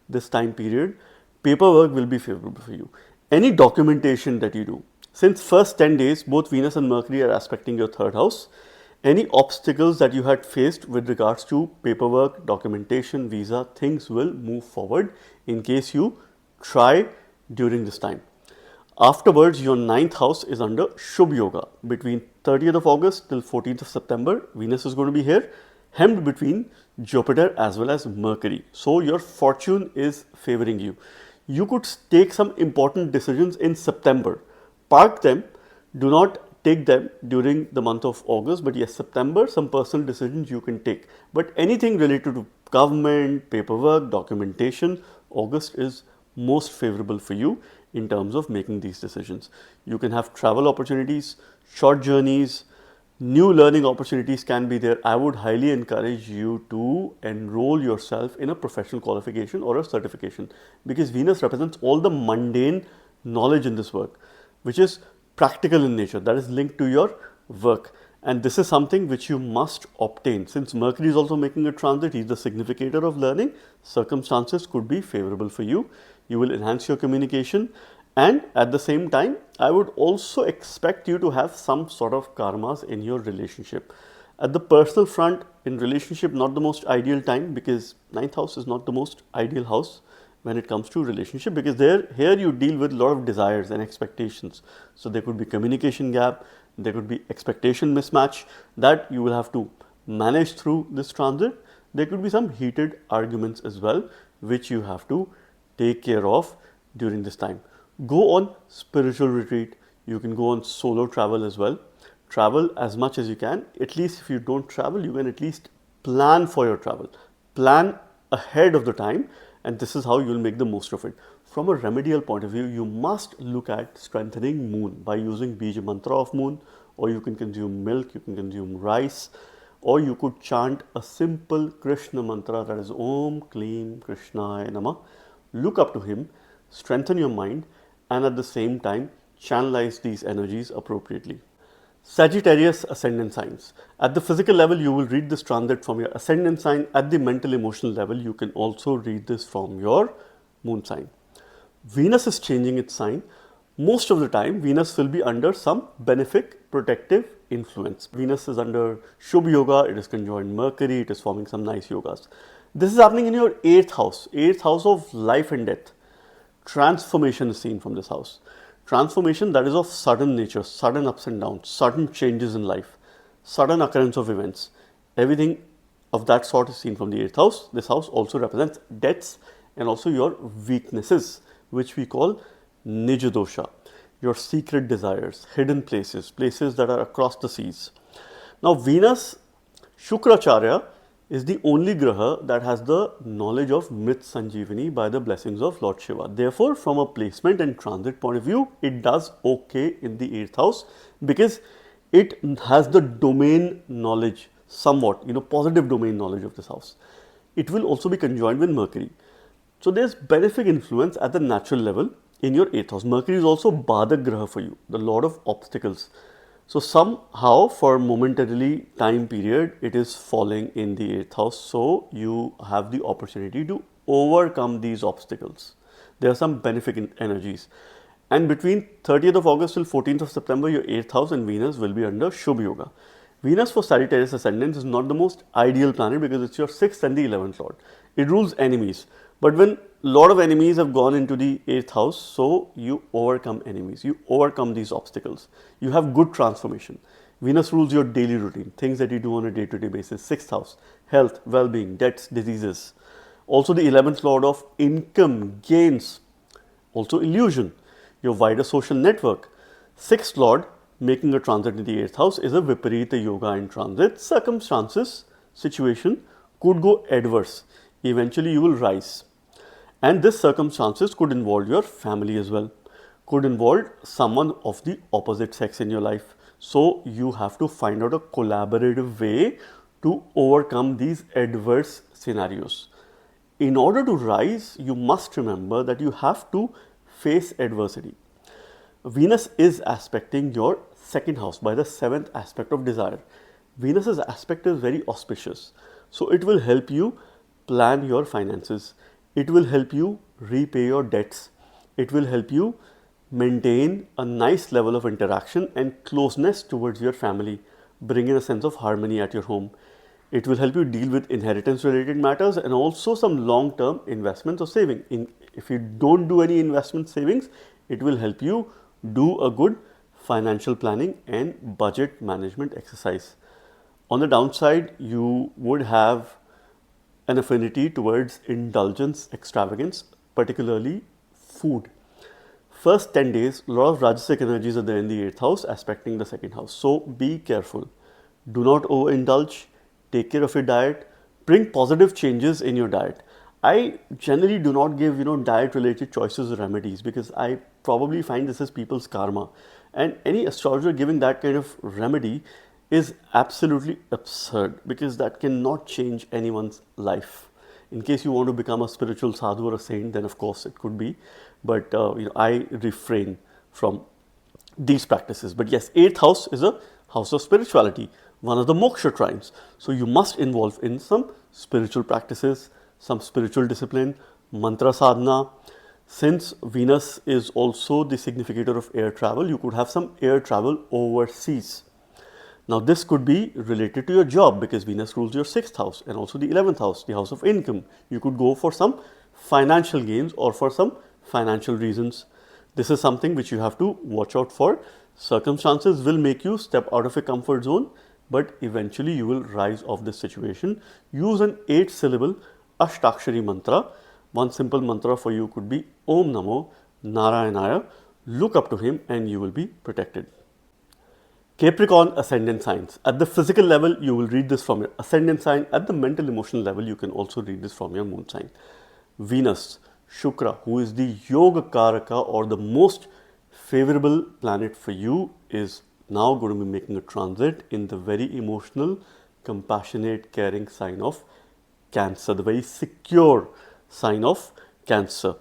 this time period, paperwork will be favorable for you. Any documentation that you do, since first 10 days, both Venus and Mercury are aspecting your 3rd house. Any obstacles that you had faced with regards to paperwork, documentation, visa, things will move forward in case you try during this time. Afterwards, your 9th house is under Shubh Yoga. Between 30th of August till 14th of September, Venus is going to be here, hemmed between Jupiter as well as Mercury. So your fortune is favoring you. You could take some important decisions in September. Park them. Do not take them during the month of August, but yes, September, some personal decisions you can take. But anything related to government, paperwork, documentation, August is most favorable for you in terms of making these decisions. You can have travel opportunities, short journeys, new learning opportunities can be there. I would highly encourage you to enroll yourself in a professional qualification or a certification, because Venus represents all the mundane knowledge in this work, which is practical in nature, that is linked to your work. And this is something which you must obtain. Since Mercury is also making a transit, he is the significator of learning, circumstances could be favorable for you. You will enhance your communication, and at the same time, I would also expect you to have some sort of karmas in your relationship. At the personal front, in relationship, not the most ideal time, because 9th house is not the most ideal house when it comes to relationship, because here you deal with a lot of desires and expectations. So there could be communication gap, there could be expectation mismatch that you will have to manage through this transit. There could be some heated arguments as well, which you have to take care of during this time. Go on spiritual retreat. You can go on solo travel as well. Travel as much as you can. At least if you don't travel, you can at least plan for your travel. Plan ahead of the time, and this is how you will make the most of it. From a remedial point of view, you must look at strengthening moon by using Bija Mantra of moon, or you can consume milk, you can consume rice, or you could chant a simple Krishna mantra, that is Om Kleem Krishnaya Namah. Look up to him, strengthen your mind, and at the same time channelize these energies appropriately. Sagittarius ascendant signs. At the physical level, you will read this transit from your ascendant sign. At the mental emotional level, you can also read this from your moon sign. Venus is changing its sign. Most of the time, Venus will be under some benefic protective influence. Venus is under Shubh Yoga, it is conjoined Mercury, it is forming some nice yogas. This is happening in your 8th house, 8th house of life and death. Transformation is seen from this house. Transformation that is of sudden nature, sudden ups and downs, sudden changes in life, sudden occurrence of events. Everything of that sort is seen from the 8th house. This house also represents debts and also your weaknesses, which we call Nija dosha, your secret desires, hidden places, places that are across the seas. Now Venus, Shukracharya, is the only graha that has the knowledge of Mrit Sanjeevani by the blessings of Lord Shiva. Therefore, from a placement and transit point of view, it does okay in the 8th house, because it has the domain knowledge, somewhat, positive domain knowledge of this house. It will also be conjoined with Mercury. So there's benefic influence at the natural level in your 8th house. Mercury is also Badak graha for you, the lord of obstacles. So somehow for momentarily time period, it is falling in the 8th house. So you have the opportunity to overcome these obstacles. There are some benefic energies. And between 30th of August till 14th of September, your 8th house and Venus will be under Shubh Yoga. Venus for Sagittarius Ascendants is not the most ideal planet because it's your 6th and the 11th lord. It rules enemies. But when a lot of enemies have gone into the 8th house, so you overcome enemies, you overcome these obstacles, you have good transformation. Venus rules your daily routine, things that you do on a day-to-day basis. 6th house, health, well-being, debts, diseases. Also the 11th lord of income, gains, also illusion, your wider social network. 6th lord making a transit in the 8th house is a Viparita Yoga in transit. Circumstances, situation could go adverse. Eventually you will rise. And this circumstances could involve your family as well, could involve someone of the opposite sex in your life. So you have to find out a collaborative way to overcome these adverse scenarios. In order to rise, you must remember that you have to face adversity. Venus is aspecting your 2nd house by the 7th aspect of desire. Venus's aspect is very auspicious. So it will help you plan your finances. It will help you repay your debts. It will help you maintain a nice level of interaction and closeness towards your family, bring in a sense of harmony at your home. It will help you deal with inheritance related matters and also some long term investments or saving. If you don't do any investment savings, it will help you do a good financial planning and budget management exercise. On the downside, you would have an affinity towards indulgence, extravagance, particularly food. First 10 days, a lot of Rajasic energies are there in the 8th house, aspecting the 2nd house. So be careful. Do not overindulge. Take care of your diet. Bring positive changes in your diet. I generally do not give diet related choices or remedies because I probably find this is people's karma. And any astrologer giving that kind of remedy is absolutely absurd because that cannot change anyone's life. In case you want to become a spiritual sadhu or a saint, then of course it could be. But I refrain from these practices. But yes, 8th house is a house of spirituality, one of the moksha trines. So you must involve in some spiritual practices, some spiritual discipline, mantra sadhana. Since Venus is also the significator of air travel, you could have some air travel overseas. Now this could be related to your job because Venus rules your 6th house and also the 11th house, the house of income. You could go for some financial gains or for some financial reasons. This is something which you have to watch out for. Circumstances will make you step out of your comfort zone, but eventually you will rise off this situation. Use an 8-syllable Ashtakshari mantra. One simple mantra for you could be Om Namo Narayanaya. Look up to him and you will be protected. Capricorn ascendant signs. At the physical level, you will read this from your ascendant sign. At the mental emotional level, you can also read this from your moon sign. Venus, Shukra, who is the Yoga Karaka or the most favorable planet for you, is now going to be making a transit in the very emotional, compassionate, caring sign of Cancer, the very secure sign of Cancer.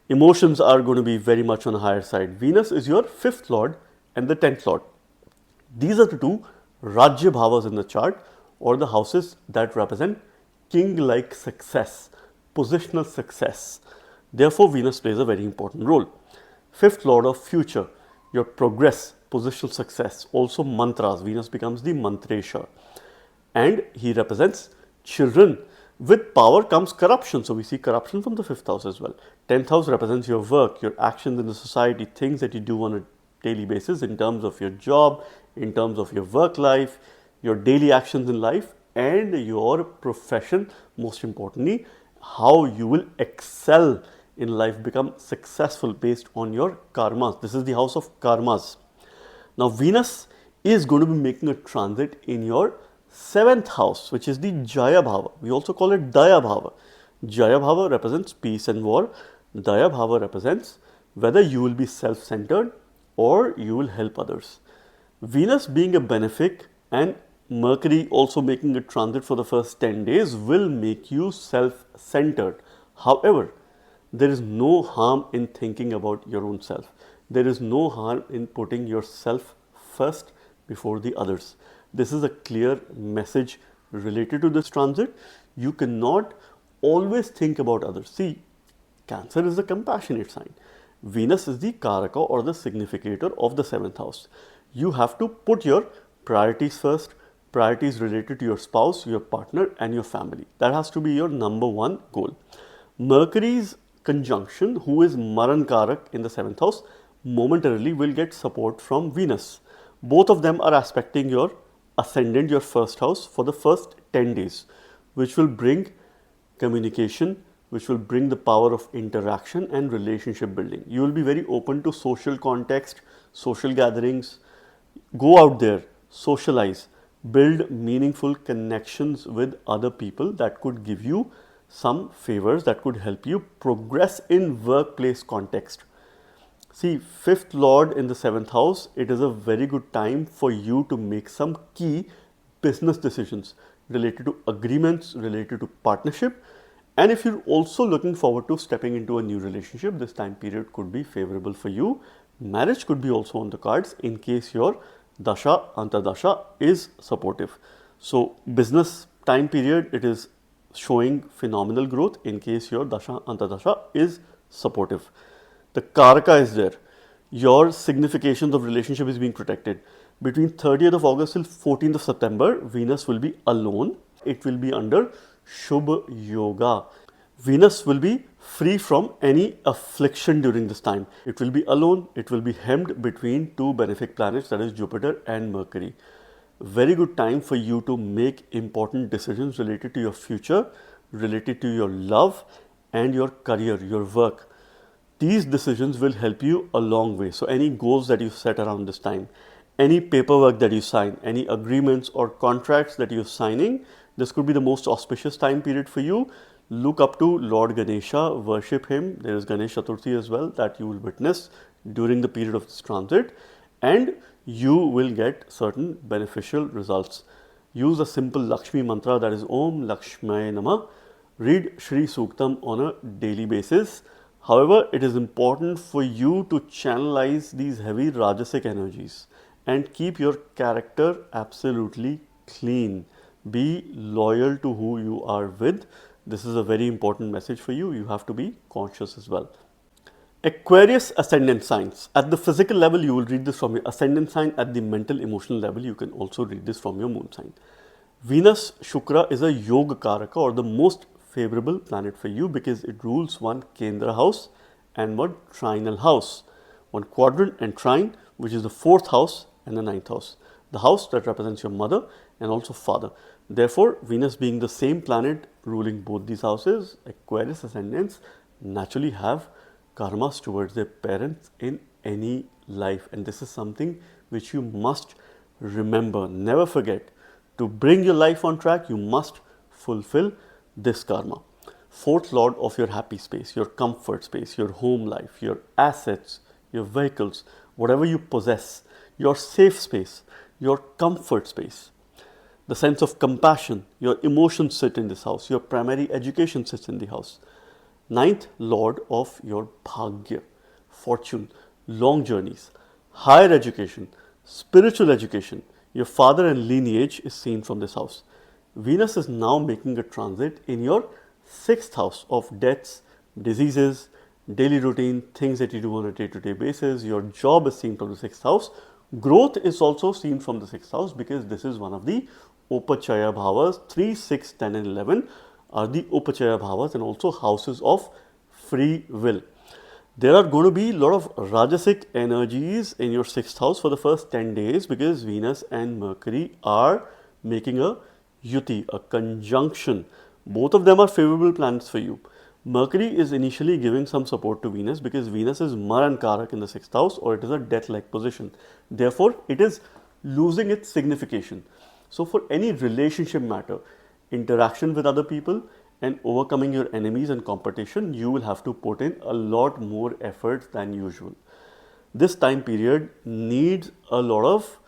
Emotions are going to be very much on the higher side. Venus is your 5th lord and the 10th lord. These are the two Rajya Bhavas in the chart or the houses that represent king-like success, positional success. Therefore, Venus plays a very important role. 5th lord of future, your progress, positional success, also mantras. Venus becomes the mantresha and he represents children. With power comes corruption. So we see corruption from the 5th house as well. 10th house represents your work, your actions in the society, things that you do on a daily basis in terms of your job, in terms of your work life, your daily actions in life and your profession. Most importantly, how you will excel in life, become successful based on your karmas. This is the house of karmas. Now Venus is going to be making a transit in your 7th house, which is the Jaya Bhava. We also call it Daya Bhava. Jaya Bhava represents peace and war. Daya Bhava represents whether you will be self-centered or you will help others. Venus being a benefic and Mercury also making a transit for the first 10 days will make you self-centered. However, there is no harm in thinking about your own self. There is no harm in putting yourself first before the others. This is a clear message related to this transit. You cannot always think about others. See, Cancer is a compassionate sign. Venus is the Karaka or the significator of the 7th house. You have to put your priorities first, priorities related to your spouse, your partner, and your family. That has to be your number one goal. Mercury's conjunction, who is Maran Karak in the 7th house, momentarily will get support from Venus. Both of them are aspecting your ascendant, your first house, for the first 10 days, which will bring communication, which will bring the power of interaction and relationship building. You will be very open to social context, social gatherings. Go out there, socialize, build meaningful connections with other people that could give you some favors, that could help you progress in workplace context. See, 5th Lord in the 7th house, it is a very good time for you to make some key business decisions related to agreements, related to partnership. And if you're also looking forward to stepping into a new relationship, this time period could be favorable for you. Marriage could be also on the cards in case your Dasha, Antardasha is supportive. So, business time period, it is showing phenomenal growth in case your Dasha, Antardasha is supportive. The Karaka is there. Your significations of relationship is being protected. Between 30th of August till 14th of September, Venus will be alone. It will be under Shubh Yoga. Venus will be free from any affliction during this time. It will be alone. It will be hemmed between two benefic planets, that is Jupiter and Mercury. Very good time for you to make important decisions related to your future, related to your love and your career, your work. These decisions will help you a long way. So any goals that you set around this time, any paperwork that you sign, any agreements or contracts that you're signing, this could be the most auspicious time period for you. Look up to Lord Ganesha, worship him. There is Ganesh Chaturthi as well that you will witness during the period of this transit, and you will get certain beneficial results. Use a simple Lakshmi mantra, that is Om Lakshmaya Namah. Read Shri Suktam on a daily basis. However, it is important for you to channelize these heavy Rajasic energies and keep your character absolutely clean. Be loyal to who you are with. This is a very important message for you. You have to be conscious as well. Aquarius ascendant signs. At the physical level, you will read this from your ascendant sign. At the mental, emotional level, you can also read this from your moon sign. Venus Shukra is a Yoga Karaka, or the most favorable planet for you, because it rules one Kendra house and one trinal house. One quadrant and trine, which is the 4th house and the 9th house. The house that represents your mother and also father. Therefore, Venus being the same planet ruling both these houses, Aquarius ascendants naturally have karmas towards their parents in any life. And this is something which you must remember. Never forget, to bring your life on track, you must fulfill this karma. 4th Lord of your happy space, your comfort space, your home life, your assets, your vehicles, whatever you possess, your safe space, your comfort space. The sense of compassion, your emotions sit in this house, your primary education sits in the house. 9th Lord of your Bhagya, fortune, long journeys, higher education, spiritual education, your father and lineage is seen from this house. Venus is now making a transit in your 6th house of deaths, diseases, daily routine, things that you do on a day-to-day basis. Your job is seen from the 6th house. Growth is also seen from the 6th house, because this is one of the Upachaya Bhavas. 3, 6, 10 and 11 are the Upachaya Bhavas, and also houses of free will. There are going to be a lot of Rajasic energies in your 6th house for the first 10 days, because Venus and Mercury are making a yuti, a conjunction. Both of them are favorable planets for you. Mercury is initially giving some support to Venus, because Venus is Maran Karak in the 6th house, or it is a death-like position. Therefore, it is losing its signification. So, for any relationship matter, interaction with other people and overcoming your enemies and competition, you will have to put in a lot more effort than usual. This time period needs a lot of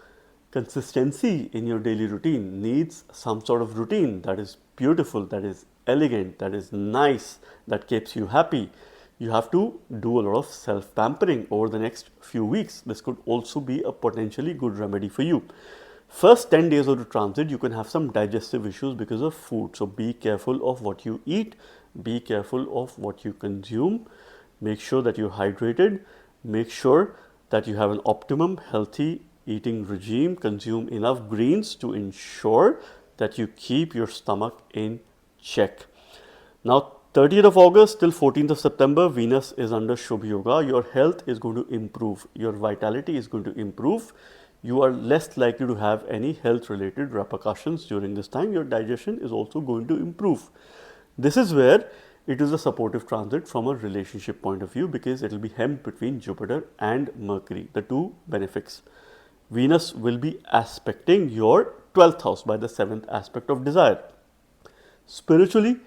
consistency in your daily routine, needs some sort of routine that is beautiful, that is elegant, that is nice, that keeps you happy. You have to do a lot of self-pampering over the next few weeks. This could also be a potentially good remedy for you. First 10 days of the transit, you can have some digestive issues because of food. So be careful of what you eat, be careful of what you consume, make sure that you're hydrated, make sure that you have an optimum healthy eating regime, consume enough greens to ensure that you keep your stomach in check. Now 30th of August till 14th of September, Venus is under Shubh Yoga. Your health is going to improve. Your vitality is going to improve. You are less likely to have any health related repercussions during this time. Your digestion is also going to improve. This is where it is a supportive transit from a relationship point of view, because it will be hemmed between Jupiter and Mercury, the two benefics. Venus will be aspecting your 12th house by the 7th aspect of desire. Spiritually,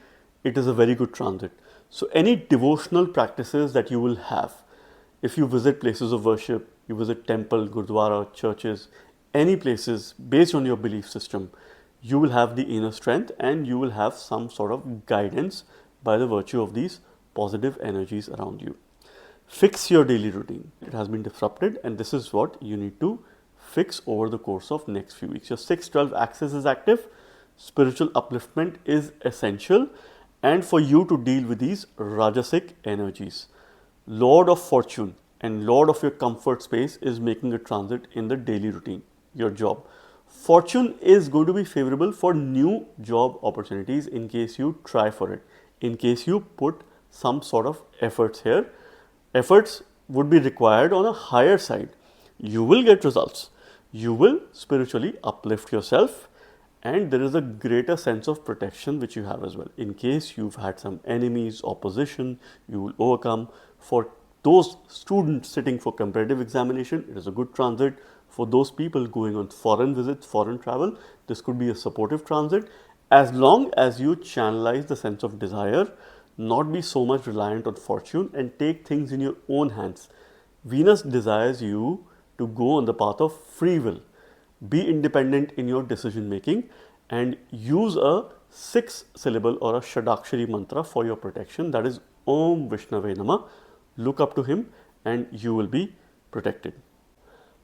it is a very good transit. So any devotional practices that you will have, if you visit places of worship, you visit temple, gurdwara, churches, any places based on your belief system, you will have the inner strength and you will have some sort of guidance by the virtue of these positive energies around you. Fix your daily routine. It has been disrupted, and this is what you need to fix over the course of next few weeks. Your 6-12 axis is active. Spiritual upliftment is essential, and for you to deal with these rajasic energies. Lord of fortune and lord of your comfort space is making a transit in the daily routine, your job. Fortune is going to be favorable for new job opportunities in case you try for it, in case you put some sort of efforts here. Efforts would be required on a higher side. You will get results. You will spiritually uplift yourself, and there is a greater sense of protection which you have as well. In case you've had some enemies, opposition, you will overcome. For those students sitting for competitive examination, it is a good transit. For those people going on foreign visits, foreign travel, this could be a supportive transit, as long as you channelize the sense of desire, not be so much reliant on fortune, and take things in your own hands. Venus desires you to go on the path of free will. Be independent in your decision making and use a 6-syllable or a Shadakshari mantra for your protection. That is Om Vishnave Namah. Look up to him and you will be protected.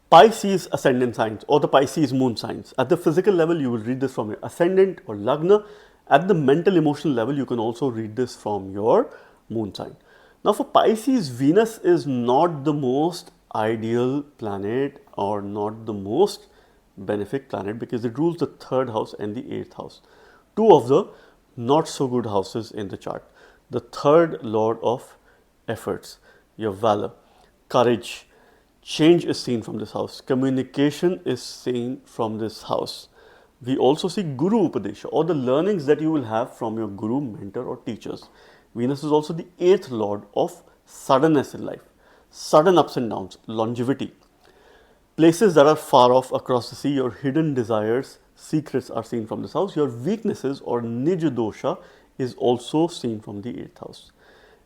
Pisces ascendant signs or the Pisces moon signs. At the physical level, you will read this from your ascendant or Lagna. At the mental emotional level, you can also read this from your moon sign. Now for Pisces, Venus is not the most ideal planet or not the most benefic planet, because it rules the 3rd house and the 8th house. Two of the not so good houses in the chart. The 3rd lord of efforts, your valor, courage, change is seen from this house. Communication is seen from this house. We also see Guru Upadesha, or the learnings that you will have from your Guru, mentor or teachers. Venus is also the 8th lord of suddenness in life, sudden ups and downs, longevity. Places that are far off across the sea, your hidden desires, secrets are seen from this house. Your weaknesses or Nij dosha is also seen from the 8th house.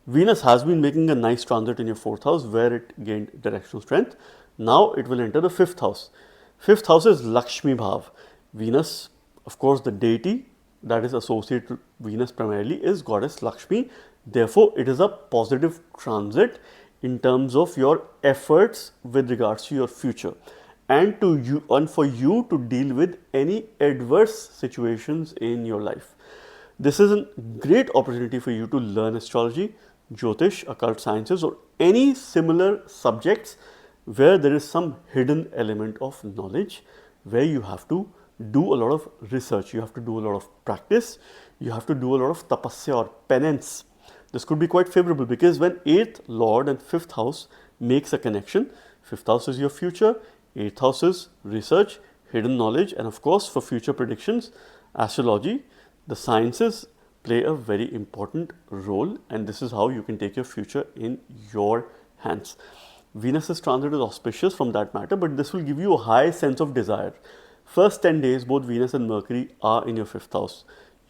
Venus has been making a nice transit in your 4th house where it gained directional strength. Now it will enter the 5th house. 5th house is Lakshmi Bhav. Venus, of course, the deity that is associated to Venus primarily is goddess Lakshmi. Therefore, it is a positive transit in terms of your efforts with regards to your future, and for you to deal with any adverse situations in your life. This is a great opportunity for you to learn astrology, Jyotish, occult sciences, or any similar subjects where there is some hidden element of knowledge, where you have to do a lot of research, you have to do a lot of practice, you have to do a lot of tapasya or penance. This could be quite favorable, because when 8th lord and 5th house makes a connection, 5th house is your future, 8th house is research, hidden knowledge, and of course for future predictions, astrology, the sciences play a very important role, and this is how you can take your future in your hands. Venus's transit is auspicious from that matter, but this will give you a high sense of desire. First 10 days, both Venus and Mercury are in your 5th house.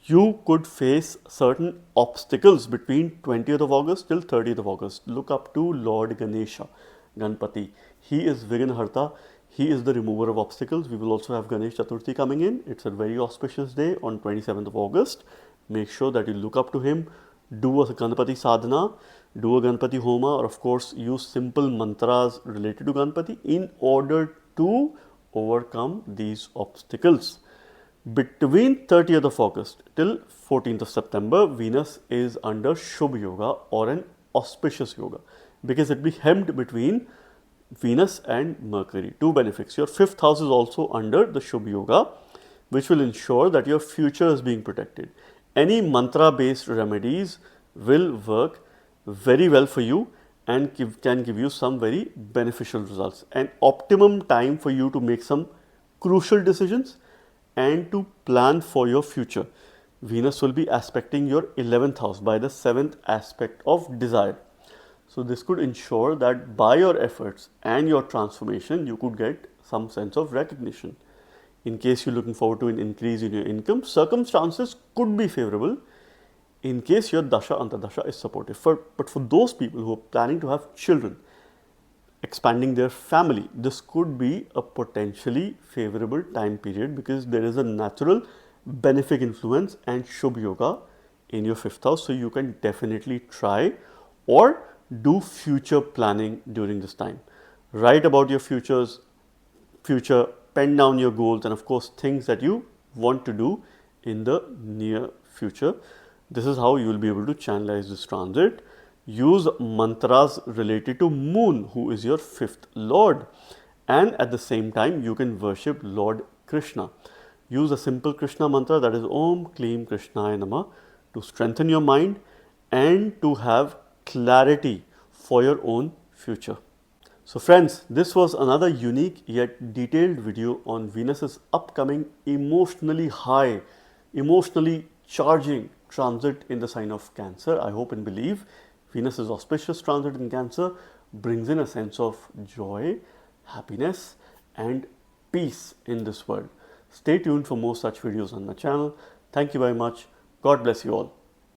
You could face certain obstacles between 20th of August till 30th of August. Look up to Lord Ganesha, Ganpati. He is Vignaharta. He is the remover of obstacles. We will also have Ganesh Chaturthi coming in. It's a very auspicious day on 27th of August. Make sure that you look up to him. Do a Ganpati sadhana, do a Ganpati homa, or of course use simple mantras related to Ganpati in order to overcome these obstacles. Between 30th of August till 14th of September, Venus is under Shubh Yoga or an auspicious yoga, because it will be hemmed between Venus and Mercury, two benefics. Your fifth house is also under the Shubh Yoga, which will ensure that your future is being protected. Any mantra based remedies will work very well for you and can give you some very beneficial results. An optimum time for you to make some crucial decisions and to plan for your future. Venus will be aspecting your 11th house by the 7th aspect of desire. So this could ensure that by your efforts and your transformation, you could get some sense of recognition. In case you're looking forward to an increase in your income, circumstances could be favorable in case your dasha antardasha is supportive. But for those people who are planning to have children, expanding their family, this could be a potentially favorable time period because there is a natural benefic influence and Shubh Yoga in your fifth house. So you can definitely try or do future planning during this time. Write about your future, pen down your goals, and of course things that you want to do in the near future. This is how you will be able to channelize this transit. Use mantras related to Moon, who is your fifth lord, and at the same time you can worship Lord Krishna. Use a simple Krishna mantra, that is Om Kleem Krishnaya Namah, to strengthen your mind and to have clarity for your own future. So friends, this was another unique yet detailed video on Venus's upcoming emotionally high, emotionally charging transit in the sign of Cancer. I hope and believe Venus's auspicious transit in Cancer brings in a sense of joy, happiness and peace in this world. Stay tuned for more such videos on my channel. Thank you very much. God bless you all.